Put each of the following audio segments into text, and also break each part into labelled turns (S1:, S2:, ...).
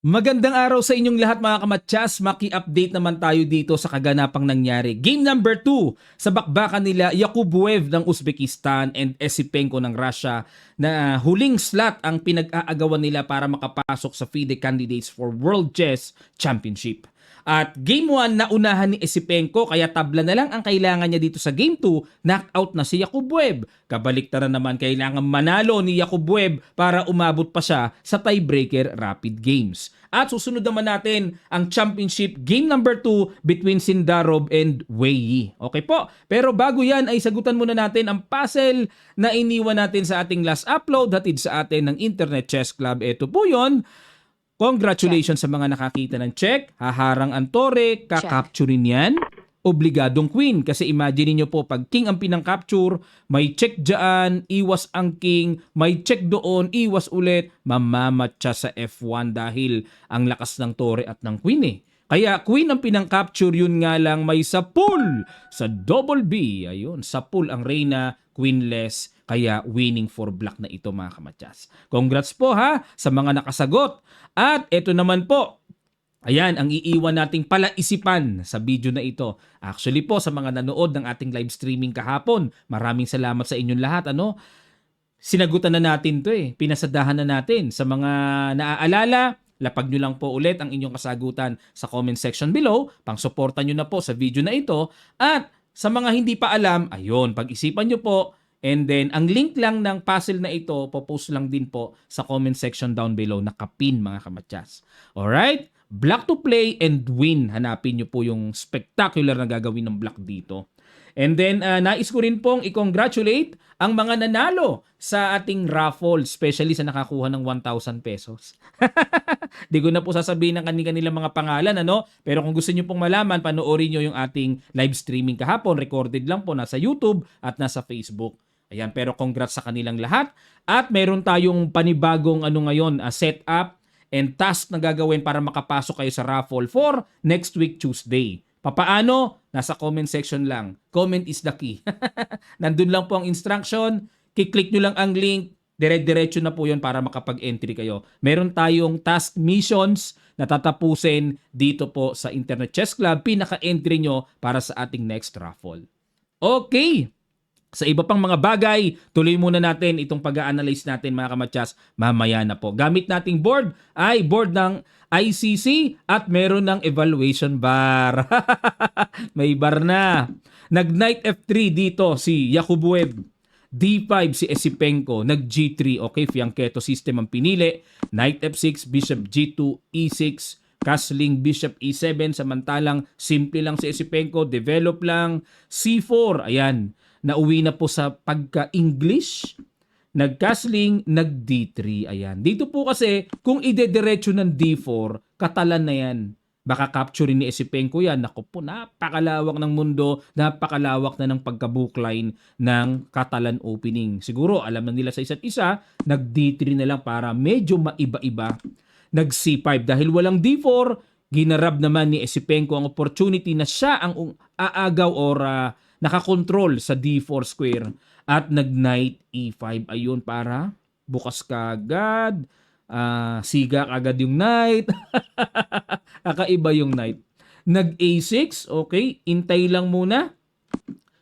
S1: Magandang araw sa inyong lahat mga kamatyas. Maki-update naman tayo dito sa kaganapang nangyari. Game number 2 sa bakbakan nila Yakubuev ng Uzbekistan and Esipenko ng Russia na huling slot ang pinag-aagawan nila para makapasok sa FIDE candidates for World Chess Championship. At game 1 naunahan ni Esipenko kaya tabla na lang ang kailangan niya dito sa game 2, knockout na si Yakubuev. Kabaliktaran naman kailangan manalo ni Yakubuev para umabot pa siya sa tiebreaker rapid games. At susunod naman natin ang championship game number 2 between Sindarov and Wei Yi. Okay po? Pero bago yan ay sagutan muna natin ang puzzle na iniwan natin sa ating last upload hatid sa atin ng Internet Chess Club. Ito po yun. Congratulations sa mga nakakita ng check. Haharang ang tore, kakapturin yan. Obligadong queen. Kasi imagine niyo po, pag king ang pinang-capture, may check dyan, iwas ang king, may check doon, iwas ulit, mamamatcha sa F1 dahil ang lakas ng tore at ng queen eh. Kaya queen ang pinang-capture, yun nga lang may sapul sa double B. Ayun, sapul ang reyna, queenless, kaya winning for black na ito mga kamatyas. Congrats po ha sa mga nakasagot. At ito naman po, ayan ang iiwan nating palaisipan sa video na ito. Actually po sa mga nanood ng ating live streaming kahapon, maraming salamat sa inyong lahat. Sinagutan na natin to eh, pinasadahan na natin. Sa mga naaalala, lapag nyo lang po ulit ang inyong kasagutan sa comment section below. Pang-suporta nyo na po sa video na ito. At sa mga hindi pa alam, ayun, pag-isipan nyo po. And then, ang link lang ng puzzle na ito, popost lang din po sa comment section down below. Nakapin mga kamatyas. Alright? Black to play and win. Hanapin nyo po yung spectacular na gagawin ng black dito. And then, nais ko rin pong i-congratulate ang mga nanalo sa ating raffle, especially sa nakakuha ng 1,000 pesos. Di ko na po sasabihin ng kanilang mga pangalan, Pero kung gusto nyo pong malaman, panoorin nyo yung ating live streaming kahapon. Recorded lang po, nasa YouTube at nasa Facebook. Ayan, pero congrats sa kanilang lahat. At meron tayong panibagong ngayon, setup and task na gagawin para makapasok kayo sa raffle for next week Tuesday. Papaano? Nasa comment section lang. Comment is the key. Nandun lang po ang instruction. Kiklik nyo lang ang link. Dire-diretso na po yun para makapag-entry kayo. Meron tayong task missions na tatapusin dito po sa Internet Chess Club. Pinaka-entry nyo para sa ating next raffle. Okay. Sa iba pang mga bagay, tuloy muna natin itong pag-a-analyze natin mga kamatyas mamaya na po. Gamit nating board ay board ng ICC at meron ng evaluation bar. May bar na. Nag-knight F3 dito si Yakubuev. D5 si Esipenko. Nag-G3. Okay, fianchetto system ang pinili. Knight F6, Bishop G2, E6. Castling Bishop E7. Samantalang simple lang si Esipenko. Develop lang. C4. Ayan. Nauwi na po sa pagka-English, nag-castling, nag-D3. Ayan. Dito po kasi, kung idediretso ng D4, katalan na yan. Baka capturein ni Esipenko yan. Naku po, napakalawak ng mundo, napakalawak na ng pagka-bookline ng Catalan opening. Siguro, alam na nila sa isa't isa, nag-D3 na lang para medyo maiba-iba. Nag-C5 dahil walang D4, ginarab naman ni Esipenko ang opportunity na siya ang aagaw or nakakontrol sa D4 square at nag-knight E5. Ayun, para bukas kagad. Siga kagad yung knight. Kakaiba yung knight. Nag-A6. Okay, intay lang muna.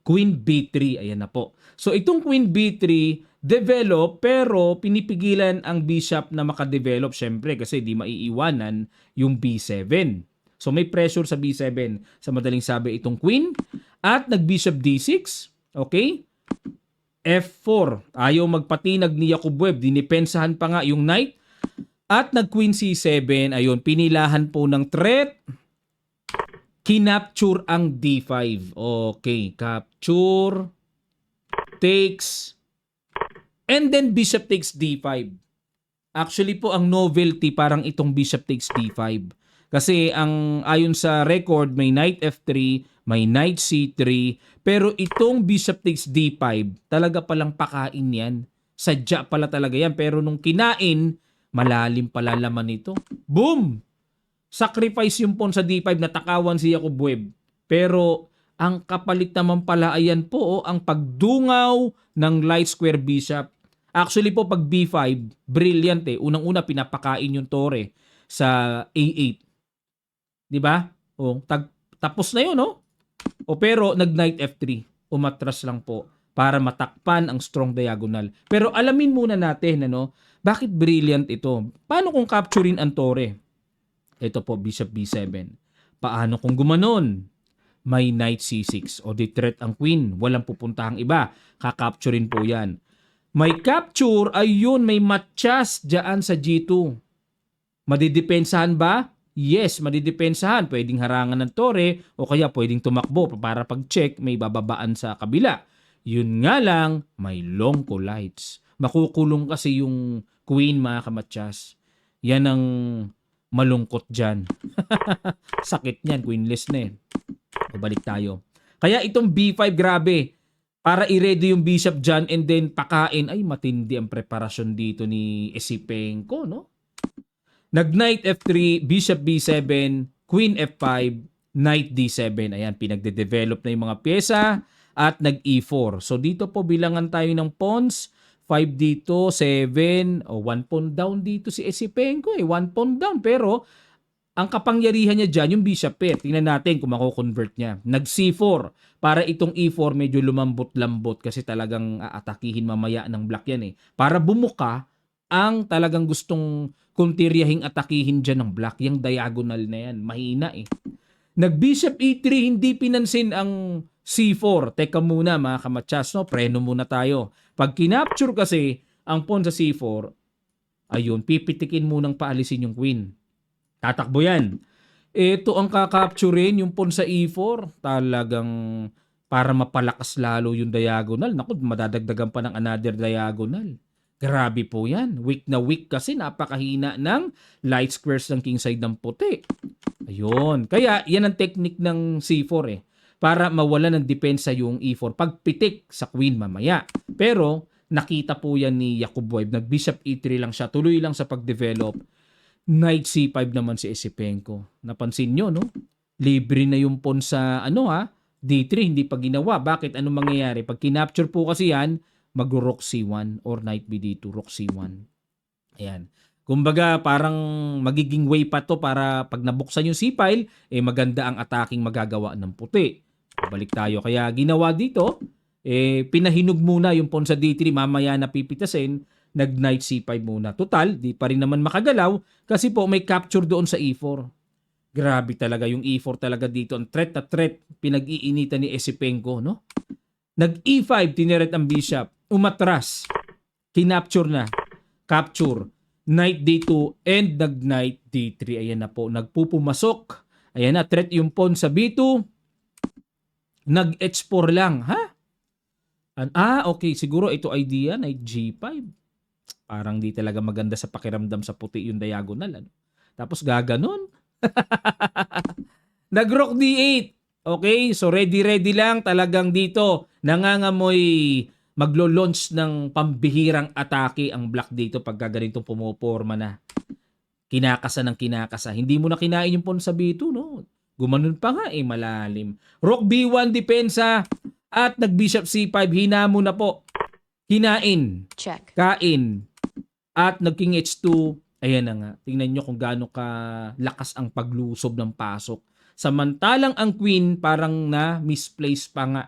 S1: Queen B3. Ayan na po. So, itong Queen B3, develop, pero pinipigilan ang bishop na makadevelop. Syempre, kasi di maiiwanan yung B7. So, may pressure sa B7. Sa madaling sabi, itong queen. At nag-bishop D6, okay? F4, ayaw magpatinag ni Yakubuev, dinipensahan pa nga yung knight. At nag-queen C7, ayun, pinilahan po ng threat. Kinapture ang D5. Okay, capture, takes, and then bishop takes D5. Actually po, ang novelty parang itong bishop takes D5. Kasi ayon sa record, may knight F3, may knight C3, pero itong bishop takes D5, talaga palang pakain yan. Sadya pala talaga yan, pero nung kinain, malalim pala laman nito. Boom! Sacrifice yung pawn sa D5, natakawan si Yakubuev. Pero ang kapalit naman pala ayan po, ang pagdungaw ng light square bishop. Actually po, pag B5, brilliant eh. Unang-una, pinapakain yung tore. sa A8. 'Di ba? O tapos na 'yun, no? O pero nag-knight F3, umatras lang po para matakpan ang strong diagonal. Pero alamin muna natin ano, bakit brilliant ito? Paano kung capturein ang tore? Ito po, bishop B7. Paano kung gumanon? May knight C6 o di-threat ang queen. Walang pupuntahang iba. Kakapturein po yan. May capture, ayun, may matchas dyan sa G2. Madidepensahan ba? Yes, madidepensahan. Pwedeng harangan ng tore o kaya pwedeng tumakbo para pag-check may bababaan sa kabila. Yun nga lang, may long collides. Makukulong kasi yung queen, mga kamatsas. Yan ang malungkot dyan. Sakit niyan, queenless na eh. O balik tayo. Kaya itong B5, grabe. Para i-ready yung bishop dyan and then pakain. Ay, matindi ang preparasyon dito ni Esipenko, no? Nag-knight F3, bishop B7, queen F5, knight D7. Ayan, pinagde-develop na yung mga pyesa at nag-E4. So dito po bilangan tayo ng pawns. 5 dito, 7. O 1 pawn down dito si Esipenko eh. 1 pawn down. Pero ang kapangyarihan niya dyan, yung bishop pair. Tingnan natin kung mako-convert niya. Nag-C4. Para itong E4 medyo lumambot-lambot kasi talagang aatakihin mamaya ng black yan eh. Para bumuka ang talagang gustong kuntiryahing atakihin dyan ng black. Yung diagonal na yan. Mahina eh. Nag-bishop E3, hindi pinansin ang C4. Teka muna mga kamatsas, no? Preno muna tayo. Pag kinapture kasi ang pawn sa C4, ayun, pipitikin munang paalisin yung queen. Tatakbo yan. Ito ang kakapturein, yung pawn sa E4. Talagang para mapalakas lalo yung diagonal. Naku, madadagdagan pa ng another diagonal. Grabe po yan. Weak na weak kasi napakahina ng light squares ng king side ng puti. Ayun. Kaya yan ang technique ng C4 eh. Para mawala ng depensa yung E4. Pagpitik sa queen mamaya. Pero nakita po yan ni Yakubov. Nag-bishop E3 lang siya. Tuloy lang sa pag-develop. Knight C5 naman si Esipenko. Napansin nyo, no? Libre na yung pawn sa, D3, hindi pa ginawa. Bakit? Anong mangyayari? Pag kinapture po kasi yan, mag-rook C1 or knight B2, rook C1. Ayan. Kumbaga, parang magiging way pa to para pag nabuksan yung C-file, maganda ang attacking magagawa ng puti. Balik tayo. Kaya ginawa dito, pinahinog muna yung pawn sa D3, mamaya napipitasin, nag-knight C5 muna. Total, di pa rin naman makagalaw kasi po may capture doon sa E4. Grabe talaga yung E4 talaga dito. Ang threat na threat, pinag-iinitan ni Esipenko, no? Nag-E5, tineret ang bishop. Umatras. Kinapture na. Capture. Knight D2 and nag-knight D3. Ayan na po. Nagpupumasok. Ayan na, threat yung pawn sa B2. Nag-H4 lang, ha? Okay. Siguro ito idea, knight G5. Parang di talaga maganda sa pakiramdam sa puti yung diagonal. Ano? Tapos gaganon. Nag-rook D8. Okay, so ready lang talagang dito. Nangangamoy maglo-launch ng pambihirang atake ang black dito pagka ganito pumoporma na. Kinakasa ng kinakasa. Hindi mo na kinain yung pawn sa B2, no? Gumanon pa nga malalim. Rook B1 depensa at nag-bishop C5. Hina mo na po. Kinain.
S2: Check.
S1: Kain. At nag-king H2, ayan na nga. Tingnan nyo kung gaano kalakas ang paglusob ng pasok. Samantalang ang queen parang na misplace pa nga.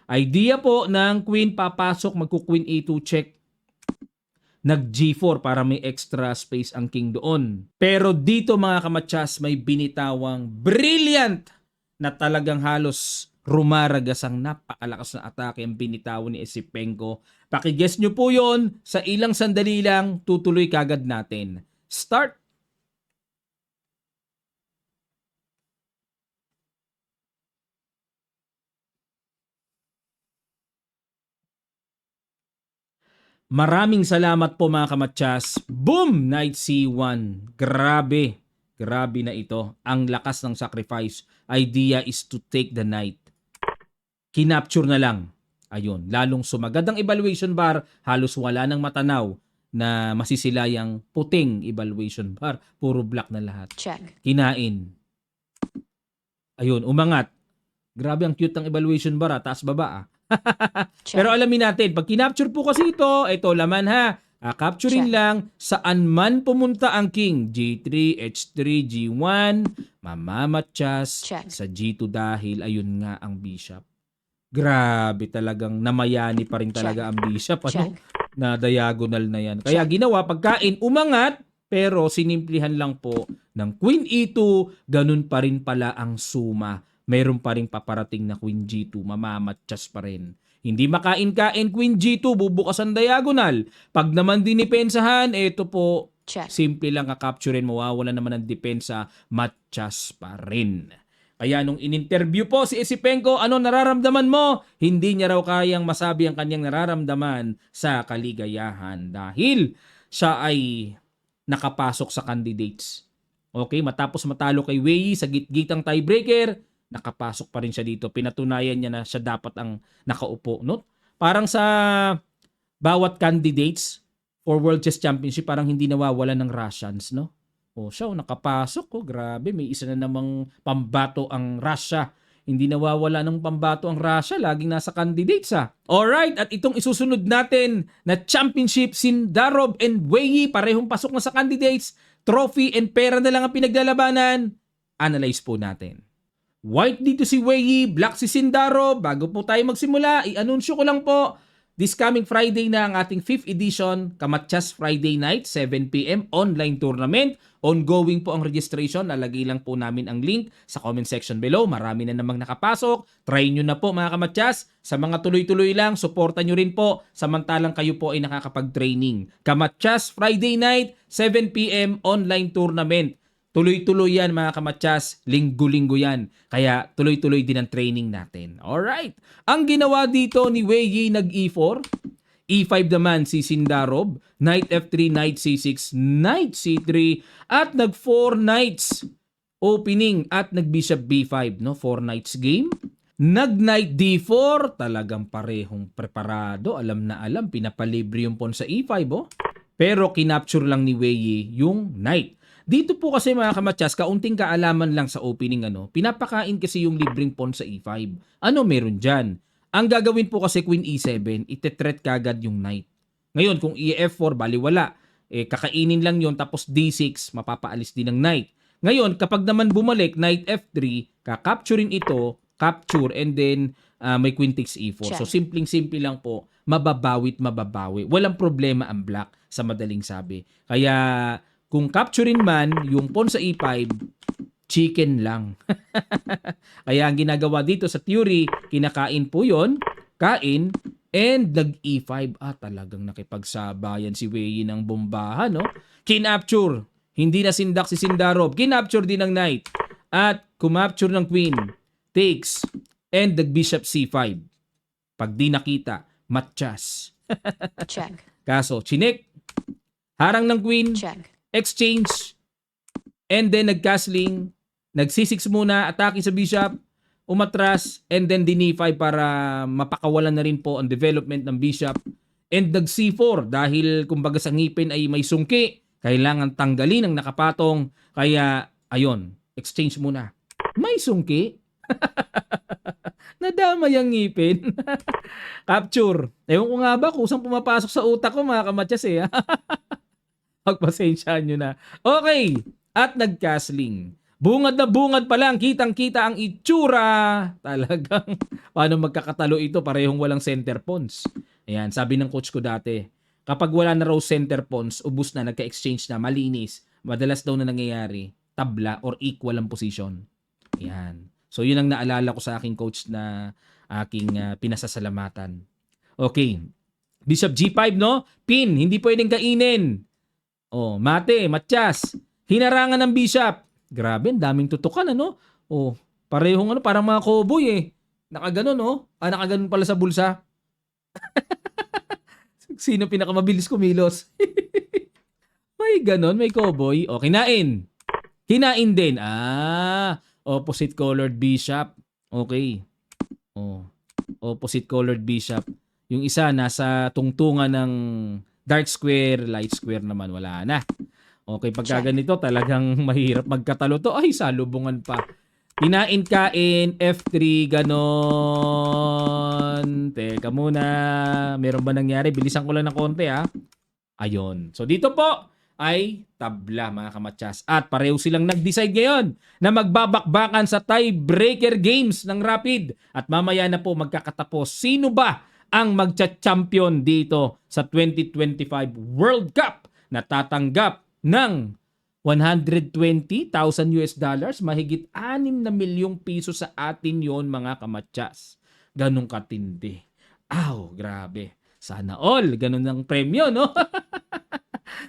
S1: Idea po ng queen papasok, magku-queen A2 check. Nag-G4 para may extra space ang king doon. Pero dito mga kamatsas, may binitawang brilliant na talagang halos rumaragas ang napakalakas na atake ang binitawan ni Esipenko. Pakiguess nyo po yon sa ilang sandali lang, tutuloy kagad natin. Start! Maraming salamat po mga kamatsas. Boom! Knight C1. Grabe. Grabe na ito. Ang lakas ng sacrifice. Idea is to take the knight. Kinapture na lang. Ayun, lalong sumagad ang evaluation bar, halos wala nang matanaw na masisilayang puting evaluation bar. Puro black na lahat.
S2: Check.
S1: Kinain. Ayun, umangat. Grabe ang cute ng evaluation bar, taas baba. Pero alamin natin, pag kinapture po kasi ito laman ha, Capturing
S2: Check.
S1: lang saan man pumunta ang king. G3, H3, G1, mamamatsyas
S2: Check.
S1: sa G2 dahil ayun nga ang bishop. Grabe talagang namayani pa rin talaga ang bishop, ano?
S2: Check.
S1: Na diagonal na yan. Kaya
S2: Check.
S1: ginawa pagkain umangat pero sinimplihan lang po ng Queen E2, ganun pa rin pala ang suma. Meron pa rin paparating na Queen G2, mamamatsyas pa rin. Hindi makain-kain Queen G2, bubukas ang diagonal. Pag naman dinipensahan, eto po,
S2: Check.
S1: simple lang kakapturin, mawawala naman ang depensa, matchas pa rin. Kaya nung in-interview po si Esipenko, ano nararamdaman mo? Hindi niya raw kayang masabi ang kanyang nararamdaman sa kaligayahan dahil siya ay nakapasok sa candidates. Okay, matapos matalo kay Wei sa gitgitang tiebreaker, nakapasok pa rin siya dito. Pinatunayan niya na siya dapat ang nakaupo, no? Parang sa bawat candidates for World Chess Championship, parang hindi nawawala ng Russians, no? O siya, nakapasok. Grabe, may isa na namang pambato ang Russia. Hindi nawawala ng pambato ang Russia. Laging nasa candidates, ha. Alright, at itong isusunod natin na championship, Sindarov and Wei, parehong pasok na sa candidates. Trophy and pera na lang ang pinaglalabanan. Analyze po natin. White dito si Wei, black si Sindarov. Bago po tayo magsimula, i-anunsyo ko lang po, this coming Friday na ang ating 5th edition, Kamatchas Friday Night, 7pm, online tournament. Ongoing po ang registration. Lalagay lang po namin ang link sa comment section below. Marami na namang nakapasok. Try nyo na po mga Kamatchas. Sa mga tuloy-tuloy lang, supportan nyo rin po samantalang kayo po ay nakakapag-training. Kamatchas Friday Night, 7pm, online tournament. Tuloy-tuloy yan mga Kamatchas, linggo-linggo yan. Kaya tuloy-tuloy din ang training natin. Alright. Ang ginawa dito ni Wei Yi nag-E4. E5 naman si Sindarov. Knight F3, Knight C6, Knight C3. At nag-4 knights opening at nag-bishop B5. No? 4 knights game. Nag-knight D4. Talagang parehong preparado. Alam na alam. Pinapalibre yung pawn sa E5. Oh. Pero kinapture lang ni Wei Yi yung knight. Dito po kasi mga Kamatchas, kaunting kaalaman lang sa opening, pinapakain kasi yung libreng pawn sa E5. Ano meron dyan? Ang gagawin po kasi Queen E7, itetreat kagad yung knight. Ngayon, kung E4, baliwala. Kakainin lang yon tapos D6, mapapaalis din ng knight. Ngayon, kapag naman bumalik, Knight F3, kakapturin ito, capture, and then may Queen takes E4. So,
S2: Check.
S1: simpleng-simple lang po, mababawi. Walang problema ang black sa madaling sabi. Kaya, kung capturin man, yung pawn sa E5, chicken lang. Kaya ang ginagawa dito sa theory, kinakain po yon, kain, and nag-E5. Talagang nakipagsabayan si Wei ng bombahan, no? Kinapture. Hindi na sindak si Sindarov. Kinapture din ng knight. At kumapture ng queen. Takes. And nag-bishop C5. Pag di nakita, matchas.
S2: Check.
S1: Kaso, chinek. Harang ng queen.
S2: Check.
S1: Exchange. And then nag-castling. Nag-C6 muna, atake sa bishop, umatras, and then din-E5 para mapakawalan na rin po ang development ng bishop. And nag-C4 dahil kumbaga sa ngipin ay may sungki, kailangan tanggalin ang nakapatong. Kaya, ayon, exchange muna. May sungki. Nadamay ang ngipin. Capture. Ewan ko nga ba kung saan pumapasok sa utak ko mga Kamatchas eh. Pagpasensyaan nyo na. Okay. At nag-castling. Bungad na bungad pa lang, kitang-kita ang itsura. Talagang, paano magkakatalo ito? Parehong walang center pawns. Ayan, sabi ng coach ko dati, kapag wala na raw center pawns, ubus na, nagka-exchange na, malinis, madalas daw na nangyayari, tabla or equal ang position. Ayan. So, yun ang naalala ko sa aking coach na aking pinasasalamatan. Okay. Bishop G5, no? Pin, hindi pwedeng kainin. Oh, mate, matchas. Hinarangan ng bishop. Grabe, daming tutukan, ano? Oh, parehong parang mga cowboy eh. Nakaganon, oh. Nakaganon pala sa bulsa. Sino pinakamabilis kumilos? May ganon, may cowboy. O, kinain. Kinain din. Opposite colored bishop. Okay. Oh, opposite colored bishop. Yung isa nasa tungtungan ng dark square, light square naman. Wala na. Okay, pagka ganito talagang mahirap magkatalo to. Ay, salubungan pa. Kinain-kain, F3, ganon. Teka muna. Meron ba nangyari? Bilisan ko lang ng konti, ha. Ayon. So dito po ay tabla mga kamatsas. At pareho silang nag-decide ngayon na magbabakbakan sa tiebreaker games ng Rapid. At mamaya na po magkakatapos sino ba ang magcha-champion dito sa 2025 World Cup na tatanggap ng 120,000 US dollars, mahigit 6 na milyong piso sa atin yon mga kamatsas. Ganong katindi. Aw, grabe. Sana all, ganun ang premyo, no?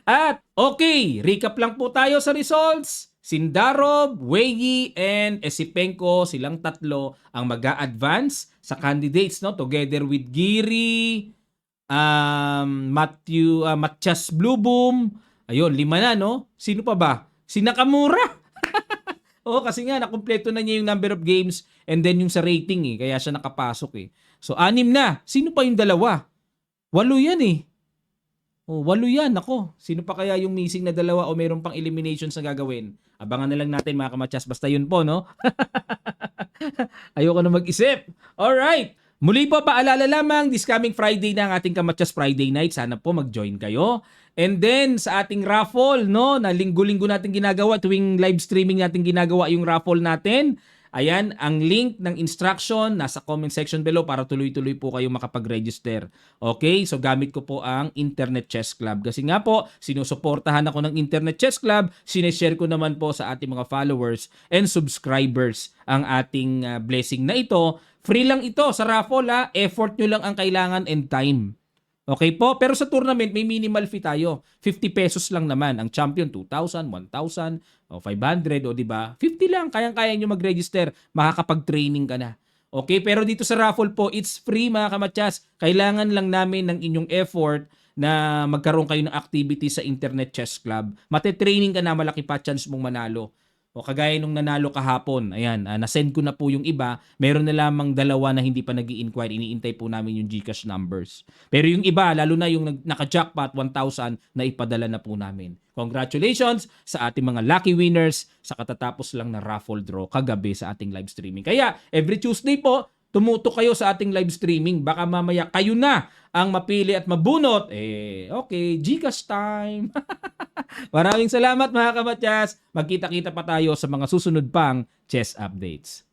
S1: At okay, recap lang po tayo sa results. Sindarov, Weyi, and Esipenko, silang tatlo ang mag-a-advance sa candidates, no? Together with Giri, Matias Blueboom. Ayun, 5 na, no? Sino pa ba? Si Nakamura. Oo, kasi nga, nakumpleto na niya yung number of games and then yung sa rating, eh. Kaya siya nakapasok, eh. So, 6 na. Sino pa yung dalawa? 8 yan, eh. Oh, 8 yan. Ako, sino pa kaya yung missing na dalawa o mayroon pang eliminations na gagawin? Abangan na lang natin mga kamatsas. Basta yun po, no? Ayoko na mag-isip. Alright. Muli po, paalala lamang, this coming Friday na ang ating Kamatsas Friday night. Sana po mag-join kayo. And then, sa ating raffle, no, na linggo-linggo natin ginagawa, tuwing live streaming natin ginagawa yung raffle natin. Ayan, ang link ng instruction nasa comment section below para tuloy-tuloy po kayo makapag-register. Okay? So, gamit ko po ang Internet Chess Club. Kasi nga po, sinusuportahan ako ng Internet Chess Club. Sineshare ko naman po sa ating mga followers and subscribers ang ating blessing na ito. Free lang ito sa raffle, ha? Effort nyo lang ang kailangan and time. Okay po? Pero sa tournament, may minimal fee tayo. 50 pesos lang naman. Ang champion, 2,000, 1,000, o 500, o diba? 50 lang. Kayang-kaya nyo mag-register. Makakapag-training ka na. Okay? Pero dito sa raffle po, it's free mga kamatsas. Kailangan lang namin ng inyong effort na magkaroon kayo ng activity sa Internet Chess Club. Mate-training ka na, malaki pa chance mong manalo. O kagaya nung nanalo kahapon, ayan, nasend ko na po yung iba. Meron na lamang 2 na hindi pa nag-i-inquire. Iniintay po namin yung GCash numbers. Pero yung iba, lalo na yung naka-jackpot 1,000, na ipadala na po namin. Congratulations sa ating mga lucky winners sa katatapos lang na raffle draw kagabi sa ating live streaming. Kaya, every Tuesday po, tumutok kayo sa ating live streaming. Baka mamaya kayo na ang mapili at mabunot. Okay, GCash time. Maraming salamat mga kamatyas. Magkita-kita pa tayo sa mga susunod pang chess updates.